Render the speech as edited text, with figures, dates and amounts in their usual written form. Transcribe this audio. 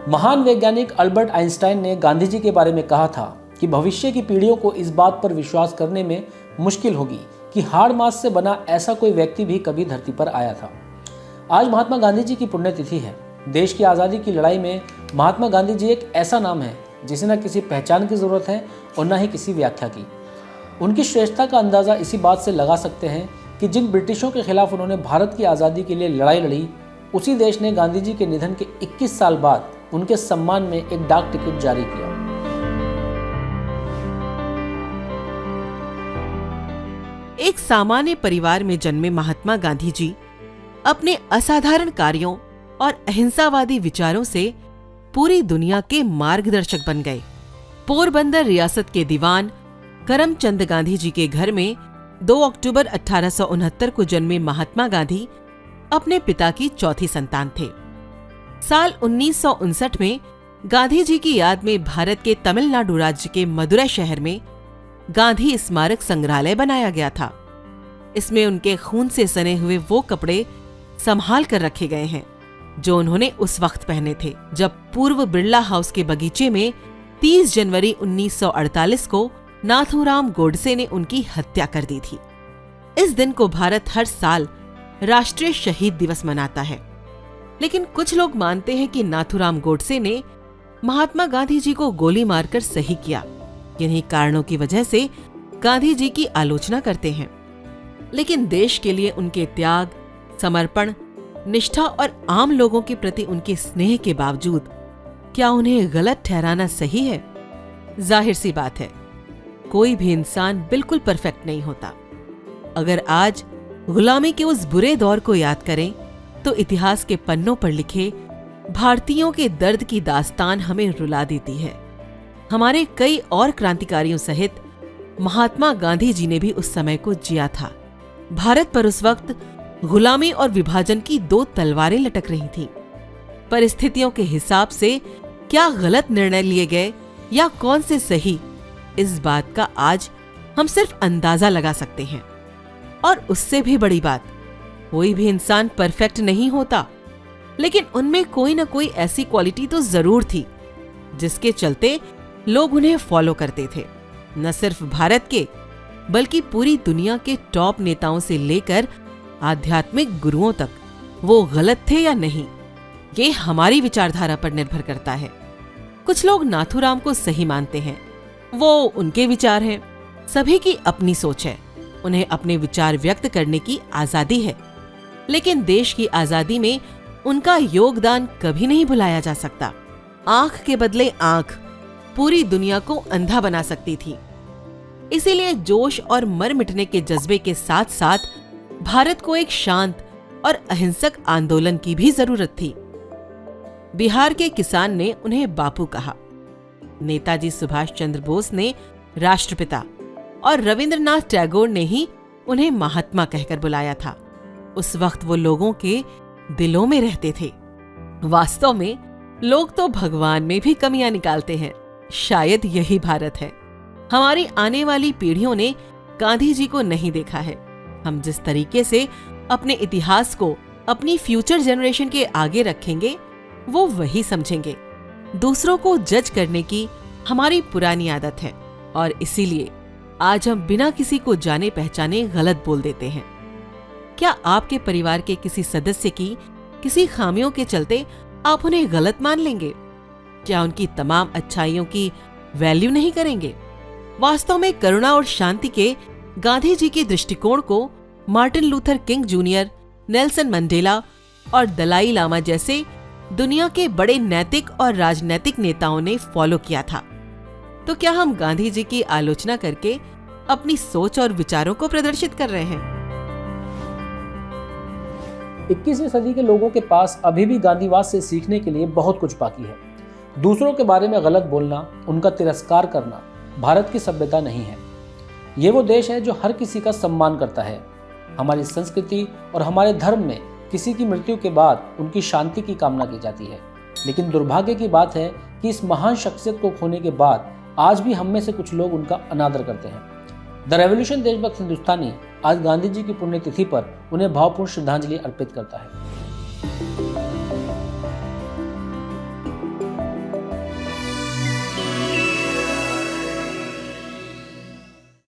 महान वैज्ञानिक Albert Einstein ने गांधी जी के बारे में कहा था कि भविष्य की पीढ़ियों को इस बात पर विश्वास करने में मुश्किल होगी कि हाड़ मांस से बना ऐसा कोई व्यक्ति भी कभी धरती पर आया था। आज महात्मा गांधी जी की पुण्यतिथि है। देश की आज़ादी की लड़ाई में महात्मा गांधी जी एक ऐसा नाम है जिसे न किसी पहचान की ज़रूरत है और न ही किसी व्याख्या की। उनकी श्रेष्ठता का अंदाज़ा इसी बात से लगा सकते हैं कि जिन ब्रिटिशों के खिलाफ उन्होंने भारत की आज़ादी के लिए लड़ाई लड़ी, उसी देश ने गांधी जी के निधन के 21 साल बाद उनके सम्मान में एक डाक टिकट जारी किया। एक सामान्य परिवार में जन्मे महात्मा गांधी जी अपने असाधारण कार्यों और अहिंसावादी विचारों से पूरी दुनिया के मार्गदर्शक बन गए। पोरबंदर रियासत के दीवान करमचंद गांधी जी के घर में 2 अक्टूबर 1869 को जन्मे महात्मा गांधी अपने पिता की चौथी संतान थे। साल 1959 में गांधी जी की याद में भारत के तमिलनाडु राज्य के मदुरै शहर में गांधी स्मारक संग्रहालय बनाया गया था। इसमें उनके खून से सने हुए वो कपड़े संभाल कर रखे गए हैं जो उन्होंने उस वक्त पहने थे जब पूर्व बिरला हाउस के बगीचे में 30 जनवरी 1948 को नाथूराम गोडसे ने उनकी हत्या कर दी थी। इस दिन को भारत हर साल राष्ट्रीय शहीद दिवस मनाता है, लेकिन कुछ लोग मानते हैं कि नाथूराम गोडसे ने महात्मा गांधी जी को गोली मारकर सही किया। इन्हीं कारणों की वजह से गांधी जी की आलोचना करते हैं, लेकिन देश के लिए उनके त्याग, समर्पण, निष्ठा और आम लोगों के प्रति उनके स्नेह के बावजूद क्या उन्हें गलत ठहराना सही है? जाहिर सी बात है, कोई भी इंसान बिल्कुल परफेक्ट नहीं होता। अगर आज गुलामी के उस बुरे दौर को याद करें तो इतिहास के पन्नों पर लिखे भारतीयों के दर्द की दास्तान हमें रुला देती है। हमारे कई और क्रांतिकारियों सहित महात्मा गांधी जी ने भी उस समय को जिया था। भारत पर उस वक्त गुलामी और विभाजन की 2 तलवारें लटक रही थीं। परिस्थितियों के हिसाब से क्या गलत निर्णय लिए गए या कौन से सही, इस बात का आज हम सिर्फ अंदाजा लगा सकते हैं। और उससे भी बड़ी बात, कोई भी इंसान परफेक्ट नहीं होता, लेकिन उनमें कोई ना कोई ऐसी क्वालिटी तो जरूर थी जिसके चलते लोग उन्हें फॉलो करते थे। न सिर्फ भारत के बल्कि पूरी दुनिया के टॉप नेताओं से लेकर आध्यात्मिक गुरुओं तक वो गलत थे या नहीं, ये हमारी विचारधारा पर निर्भर करता है। कुछ लोग नाथूराम को सही मानते हैं, वो उनके विचार हैं। सभी की अपनी सोच है, उन्हें अपने विचार व्यक्त करने की आजादी है, लेकिन देश की आजादी में उनका योगदान कभी नहीं भुलाया जा सकता। आंख के बदले आंख पूरी दुनिया को अंधा बना सकती थी। इसीलिए जोश और मर मिटने के जज्बे के साथ साथ भारत को एक शांत और अहिंसक आंदोलन की भी जरूरत थी। बिहार के किसान ने उन्हें बापू कहा, नेताजी सुभाष चंद्र बोस ने राष्ट्रपिता और रविंद्रनाथ टैगोर ने ही उन्हें महात्मा कहकर बुलाया था। उस वक्त वो लोगों के दिलों में रहते थे। वास्तव में लोग तो भगवान में भी कमियां निकालते हैं। शायद यही भारत है। हमारी आने वाली पीढ़ियों ने गांधी जी को नहीं देखा है। हम जिस तरीके से अपने इतिहास को अपनी फ्यूचर जनरेशन के आगे रखेंगे, वो वही समझेंगे। दूसरों को जज करने की हमारी पुरानी आदत है और इसीलिए आज हम बिना किसी को जाने पहचाने गलत बोल देते हैं। क्या आपके परिवार के किसी सदस्य की किसी खामियों के चलते आप उन्हें गलत मान लेंगे? क्या उनकी तमाम अच्छाइयों की वैल्यू नहीं करेंगे? वास्तव में करुणा और शांति के गांधी जी के दृष्टिकोण को Martin Luther king junior, Nelson Mandela और दलाई लामा जैसे दुनिया के बड़े नैतिक और राजनैतिक नेताओं ने फॉलो किया था। तो क्या हम गांधी जी की आलोचना करके अपनी सोच और विचारों को प्रदर्शित कर रहे हैं? 21वीं सदी के लोगों के पास अभी भी गांधीवाद से सीखने के लिए बहुत कुछ बाकी है। दूसरों के बारे में गलत बोलना, उनका तिरस्कार करना भारत की सभ्यता नहीं है। ये वो देश है जो हर किसी का सम्मान करता है। हमारी संस्कृति और हमारे धर्म में किसी की मृत्यु के बाद उनकी शांति की कामना की जाती है। लेकिन दुर्भाग्य की बात है कि इस महान शख्सियत को खोने के बाद आज भी हम में से कुछ लोग उनका अनादर करते हैं। द रेवोल्यूशन देशभक्त हिंदुस्तानी आज गांधी जी की पुण्यतिथि पर उन्हें भावपूर्ण श्रद्धांजलि अर्पित करता है।